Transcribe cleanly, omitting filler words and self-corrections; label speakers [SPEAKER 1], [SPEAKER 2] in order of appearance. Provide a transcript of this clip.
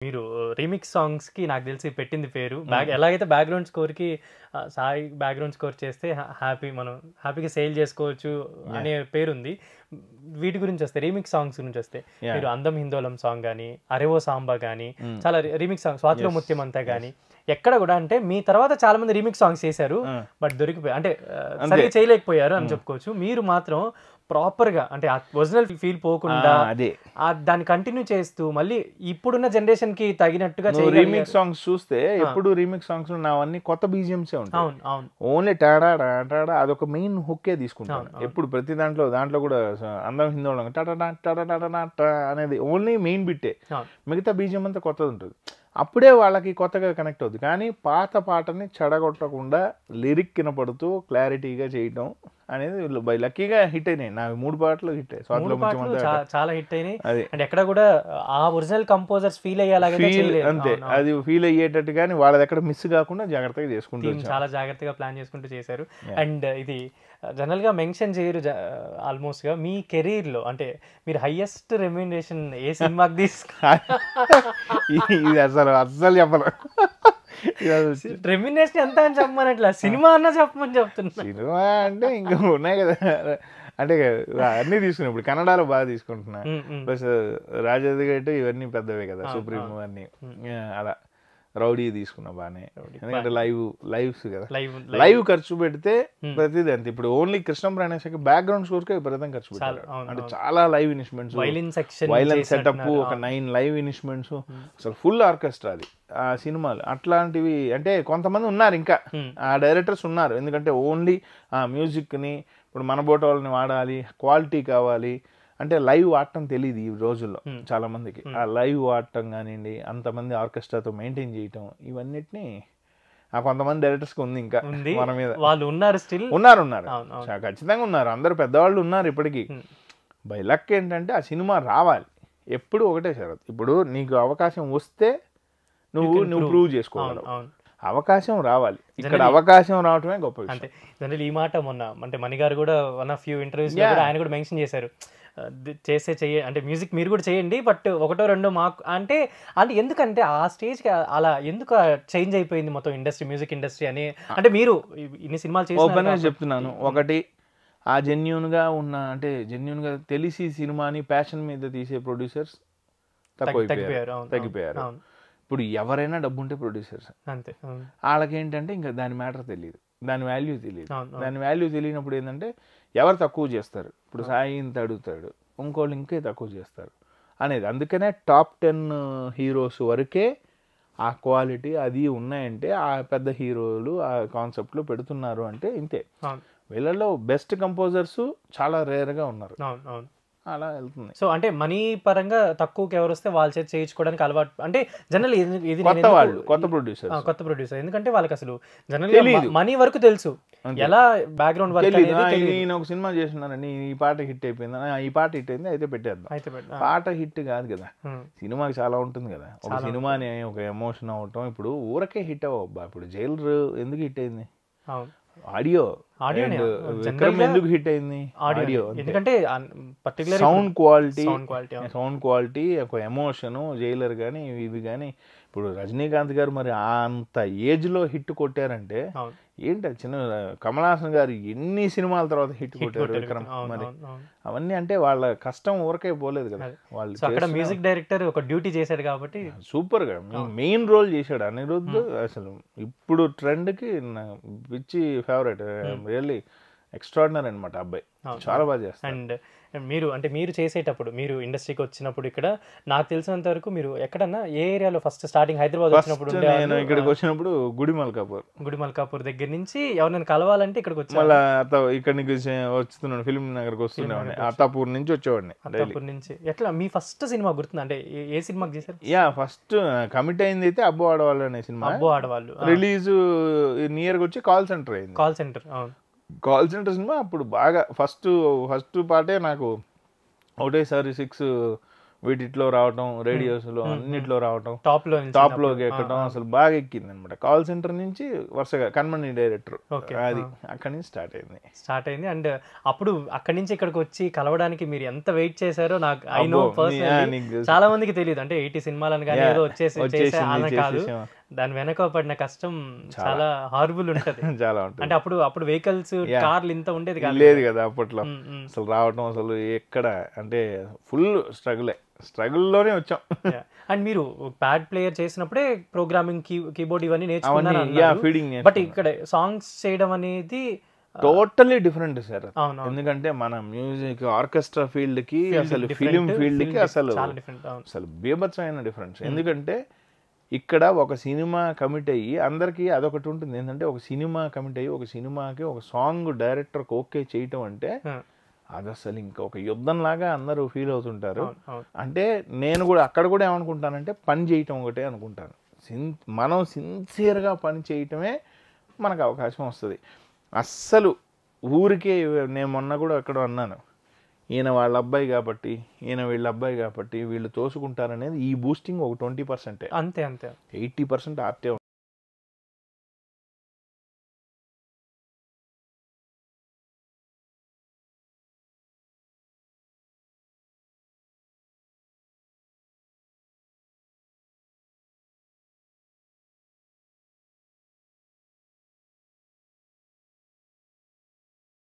[SPEAKER 1] మీరు రీమిక్స్ సాంగ్స్‌కి నాకు తెలిసి పెట్టింది పేరు. ఎలాగైతే బ్యాక్‌గ్రౌండ్ స్కోర్‌కి సాయి బ్యాక్‌గ్రౌండ్ స్కోర్ చేస్తే మనం హ్యాపీగా సేల్ చేసుకోవచ్చు అనే పేరుంది. వీటి గురించి వస్తే రీమిక్స్ సాంగ్స్ గురించి వస్తే మీరు 'అందం హిందోళం' సాంగ్ గానీ, 'అరెవో సాంబా' గానీ చాలా రీమిక్స్ సాంగ్స్ 'స్వాతిలో ముత్యం అంతా' గానీ ఎక్కడ కూడా అంటే మీ తర్వాత చాలా మంది రీమిక్స్ సాంగ్స్ చేశారు. బట్ దొరికిపోయారు అంటే సరిగ్గా చేయలేకపోయారు అని చెప్పుకోవచ్చు. మీరు మాత్రం ప్రాపర్ గా అంటే ఒరిజినల్ ఫీల్ పోకుండా దాన్ని కంటిన్యూ చేస్తూ మళ్ళీ ఇప్పుడున్న జనరేషన్ కి తగినట్టుగా
[SPEAKER 2] రీమిక్స్ సాంగ్స్ చూస్తే ఎప్పుడు రీమిక్స్ సాంగ్స్ నావన్నీ కొత్త బీజిఎంసే ఉంటాయి. ఓన్లీ టాడా టాడా అదొక మెయిన్ హుక్కే తీసుకుంటాను ఎప్పుడు ప్రతి దాంట్లో కూడా అందం హిందోళం టాడా అనేది ఓన్లీ మెయిన్ బిట్టే, మిగతా బీజిఎం అంతా కొత్తది ఉంటుంది. అప్పుడే వాళ్ళకి కొత్తగా కనెక్ట్ అవుతుంది. కానీ పాత పాటని చెడగొట్టకుండా లిరిక్ వినపడుతూ క్లారిటీగా చేయటం అనేది బై లక్కీగా హిట్ అయినాయి. నాకు 3 పాటలు హిట్ అయ్యాయి,
[SPEAKER 1] చాలా హిట్ అయినాయి. అంటే ఎక్కడ కూడా ఆ ఒరిజినల్ కంపోజర్స్ ఫీల్ అయ్యేలాగా
[SPEAKER 2] అంతే, అది ఫీల్ అయ్యేటట్టు కానీ వాళ్ళది ఎక్కడ మిస్ కాకుండా జాగ్రత్తగా చేసుకుంటూ
[SPEAKER 1] చాలా జాగ్రత్తగా ప్లాన్ చేసుకుంటూ చేశారు. అండ్ ఇది జనరల్ గా మెన్షన్ చేయరు ఆల్మోస్ట్ గా మీ కెరీర్ లో అంటే మీరు హైయెస్ట్ రెమ్యూనరేషన్ ఏ సినిమాకి
[SPEAKER 2] ఇది అసలు చెప్పను.
[SPEAKER 1] రెమ్యూనరేషన్ ఎంత అని చెప్పమనట్లా, సినిమా అన్న చెప్పమని చెప్తున్నా.
[SPEAKER 2] సినిమా అంటే ఇంకా ఉన్నాయి కదా, అంటే అన్ని తీసుకున్నా. ఇప్పుడు కన్నడలో బాగా తీసుకుంటున్నా, ప్లస్ రాజాది గట్టు ఇవన్నీ పెద్దవే కదా, సుప్రీం అన్ని అలా. రౌడీ తీసుకున్నా బానే, ఎందుకంటే లైవ్స్ కదా, లైవ్ ఖర్చు పెడితే ప్రతిదీ అంతే. ఇప్పుడు ఓన్లీ కృష్ణ ప్రణేశకి బ్యాక్గ్రౌండ్ స్కోర్ కి విపరీతం ఖర్చు పెట్టారు. అంటే చాలా లైవ్ ఇన్స్ట్రుమెంట్స్, వైలెన్ సెటప్, ఒక 9 లైవ్ ఇన్స్ట్రుమెంట్స్, అసలు ఫుల్ ఆర్కెస్ట్రా అది ఆ సినిమాలు. అట్లాంటివి అంటే కొంతమంది ఉన్నారు ఇంకా ఆ డైరెక్టర్స్ ఉన్నారు, ఎందుకంటే ఓన్లీ ఆ మ్యూజిక్ ని ఇప్పుడు మన బోట వాళ్ళని వాడాలి, క్వాలిటీ కావాలి అంటే లైవ్ వాడటం తెలియదు ఈ రోజుల్లో చాలా మందికి. ఆ లైవ్ వాడటం కానివ్వండి, అంతమంది ఆర్కెస్ట్రాతో మెయింటైన్ చేయటం, ఇవన్నిటిని కొంతమంది డైరెక్టర్స్ కి ఉంది ఇంకా మన మీద.
[SPEAKER 1] వాళ్ళు ఉన్నారు, స్టిల్
[SPEAKER 2] ఉన్నారు ఖచ్చితంగా ఉన్నారు. అందరు పెద్దవాళ్ళు ఉన్నారు ఇప్పటికీ. బై లక్ ఏంటంటే ఆ సినిమా రావాలి, ఎప్పుడు ఒకటే షరత్. ఇప్పుడు నీకు అవకాశం వస్తే నువ్వు ప్రూవ్ చేసుకోవాలి, అవకాశం రావాలి. ఇక్కడ అవకాశం రావటమే గొప్ప విషయం.
[SPEAKER 1] అంటే ఈ మాట మొన్న అంటే మణిగారు కూడా వన్ ఆఫ్ ఫ్యూ ఇంటర్వ్యూస్ ఆయన కూడా మెన్షన్ చేశారు, అంటే మ్యూజిక్ మీరు కూడా చేయండి, బట్ ఒకటో రెండో మాకు అంటే ఎందుకంటే ఆ స్టేజ్కి అలా ఎందుకు చేంజ్ అయిపోయింది మొత్తం ఇండస్ట్రీ, మ్యూజిక్ ఇండస్ట్రీ అని. అంటే మీరు ఇన్ని సినిమాలు చేసి
[SPEAKER 2] ఓపెన్ గా చెప్తున్నాను, ఒకటి ఆ జెన్యూన్గా ఉన్న అంటే జెన్యూన్గా తెలిసి సినిమాని ప్యాషన్ మీద తీసే ప్రొడ్యూసర్స్ తగ్గిపోయారు. ఇప్పుడు ఎవరైనా డబ్బు ఉంటే ప్రొడ్యూసర్స్
[SPEAKER 1] అంతే,
[SPEAKER 2] వాళ్ళకేంటంటే ఇంకా దాని మ్యాటర్ తెలియదు, దాని వాల్యూ తెలియదు. దాని వాల్యూ తెలియనప్పుడు ఏంటంటే ఎవరు తక్కువ చేస్తారు, ఇప్పుడు సాయి ఇంత అడుగుతాడు, ఇంకోళ్ళు ఇంకే తక్కువ చేస్తారు అనేది. అందుకనే టాప్ 10 హీరోస్ వరకే ఆ క్వాలిటీ అది ఉన్నాయంటే ఆ పెద్ద హీరోలు ఆ కాన్సెప్ట్లో పెడుతున్నారు అంటే ఇంతే. వీళ్ళలో బెస్ట్ కంపోజర్స్ చాలా రేర్గా ఉన్నారు, అలా వెళ్తుంది.
[SPEAKER 1] సో అంటే మనీ పరంగా తక్కువకి ఎవరు వస్తే వాళ్ళ చేతి చేయించుకోవడానికి అలవాటు. అంటే జనరల్ ఇది
[SPEAKER 2] కొత్త ప్రొడ్యూసర్,
[SPEAKER 1] ఎందుకంటే వాళ్ళకి అసలు జనరల్ మనీ వరకు తెలుసు, ఎలా బ్యాక్గ్రౌండ్ వర్క్.
[SPEAKER 2] నేను ఒక సినిమా చేస్తున్నానండి, ఈ పాట హిట్ అయిపోయింది, ఈ పాట హిట్ అయింది అయితే పెట్టేద్దాం. పాట హిట్ కాదు కదా, సినిమాకి చాలా ఉంటుంది కదా. ఒక సినిమాని ఒక ఎమోషన్ అవటం, ఇప్పుడు ఊరకే హిట్ అవ్వబ్బా. ఇప్పుడు జైలర్ ఎందుకు హిట్ అయింది, ఆడియో ఎందుకు హిట్ అయింది, ఆడియో.
[SPEAKER 1] ఎందుకంటే
[SPEAKER 2] సౌండ్ క్వాలిటీ, ఒక ఎమోషన్. జైలర్ కానీ ఇవి కానీ ఇప్పుడు రజనీకాంత్ గారు మరి అంత ఏజ్ లో హిట్ కొట్టారంటే ఏంటి, చిన్న కమల్ హాసన్ గారు ఎన్ని సినిమాల తర్వాత హిట్ కొట్టారు, విక్రమ్. మరి అవన్నీ అంటే వాళ్ళ కష్టం ఊరకే పోలేదు కదా. వాళ్ళు
[SPEAKER 1] అక్కడ మ్యూజిక్ డైరెక్టర్ ఒక డ్యూటీ చేశాడు కాబట్టి
[SPEAKER 2] సూపర్ గా మెయిన్ రోల్ చేశాడు అనిరుద్ధ్. అసలు ఇప్పుడు ట్రెండ్ కి పిచ్చి ఫేవరెట్, రియల్లీ ఎక్స్ట్రాడినరీ అనమాట అబ్బాయి, చాలా బాగా చేస్తాడు.
[SPEAKER 1] అండ్ మీరు చేసేటప్పుడు, మీరు ఇండస్ట్రీకి వచ్చినప్పుడు ఇక్కడ నాకు తెలిసినంత వరకు మీరు ఎక్కడన్నా ఏ ఏరియాలో ఫస్ట్ స్టార్టింగ్ హైదరాబాద్ వచ్చినప్పుడు?
[SPEAKER 2] నేను ఇక్కడికి వచ్చినప్పుడు
[SPEAKER 1] గుడిమల్కాపూర్ దగ్గర నుంచి ఎవరైనా కలవాలంటే ఇక్కడికి వచ్చి
[SPEAKER 2] మళ్ళీ ఇక్కడికి వస్తున్నాను, ఫిల్మ్ నగర్కి వస్తున్నాను, అత్తాపూర్ నుంచి వచ్చేవాడిని.
[SPEAKER 1] అత్తాపూర్ నుంచి ఎట్లా మీ ఫస్ట్ సినిమా గుర్తుంది, అంటే ఏ సినిమాకి చేశారు?
[SPEAKER 2] ఫస్ట్ కమిట్ అయింది అయితే అబ్బో ఆడవాళ్ళు అనే సినిమా.
[SPEAKER 1] అబ్బో ఆడవాళ్ళు
[SPEAKER 2] రిలీజ్ నియర్ గా వచ్చి కాల్ సెంటర్ సినిమా. అప్పుడు బాగా ఫస్ట్ పార్టే నాకు ఒకటేసారి 6 వీటిలో రావటం, రేడియోస్లో అన్నిట్లో రావటం,
[SPEAKER 1] టాప్లో
[SPEAKER 2] టాప్లోకి ఎక్కడం అసలు బాగా ఎక్కింది అనమాట. కాల్ సెంటర్ నుంచి వరుసగా కన్మణి డైరెక్టర్, అది అక్కడి నుంచి స్టార్ట్ అయింది.
[SPEAKER 1] అండ్ అప్పుడు అక్కడి నుంచి ఇక్కడికి వచ్చి కలవడానికి మీరు ఎంత వెయిట్ చేశారో నాకు ఐ నో పర్సనల్లీ. చాలా మందికి తెలియదు, అంటే 80 సినిమాలని కానీ ఏదో వచ్చేసి అలా కాదు, దాని వెనక పడిన కష్టం చాలా హార్బుల్ ఉంటది.
[SPEAKER 2] చాలా ఉంటుంది.
[SPEAKER 1] అంటే అప్పుడు వెహికల్స్ కార్లు ఇంత ఉండేది
[SPEAKER 2] లేదు కదా అప్పట్లో. అసలు రావటం అసలు ఎక్కడ అంటే ఫుల్ స్ట్రగుల్లోనే వచ్చాం.
[SPEAKER 1] అండ్ మీరు ప్యాడ్ ప్లేయర్ చేసినప్పుడే ప్రోగ్రామింగ్, కీబోర్డ్ ఇవన్నీ నేర్చుకున్నారు. బట్ ఇక్కడ సాంగ్స్ చేయడం అనేది
[SPEAKER 2] టోటల్లీ డిఫరెంట్ సార్. ఎందుకంటే మన మ్యూజిక్ ఆర్కెస్ట్రా ఫీల్డ్ కి అసలు ఫిలిం ఫీల్డ్ కి అసలు బీభత్సమైన డిఫరెన్స్. ఎందుకంటే ఇక్కడ ఒక సినిమా కమిట్ అయ్యి అందరికీ అదొకటి ఉంటుంది ఏంటంటే, ఒక సినిమా కమిట్ అయ్యి ఒక సినిమాకి ఒక సాంగ్ డైరెక్టర్కి ఓకే చేయటం అంటే అది అసలు ఇంకా ఒక యుద్ధం లాగా అందరూ ఫీల్ అవుతుంటారు. అంటే నేను కూడా అక్కడ కూడా ఏమనుకుంటానంటే పని చేయటం ఒకటే అనుకుంటాను. మనం సిన్సియర్గా పని చేయటమే మనకు అవకాశం వస్తుంది. అస్సలు ఊరికే నేను మొన్న కూడా అక్కడ అన్నాను, ఈయన వాళ్ళ అబ్బాయి కాబట్టి, ఈయన వీళ్ళ అబ్బాయి కాబట్టి వీళ్ళు తోసుకుంటారనేది ఈ బూస్టింగ్ ఒక 20%.
[SPEAKER 1] అంతే
[SPEAKER 2] 80% ఆర్టే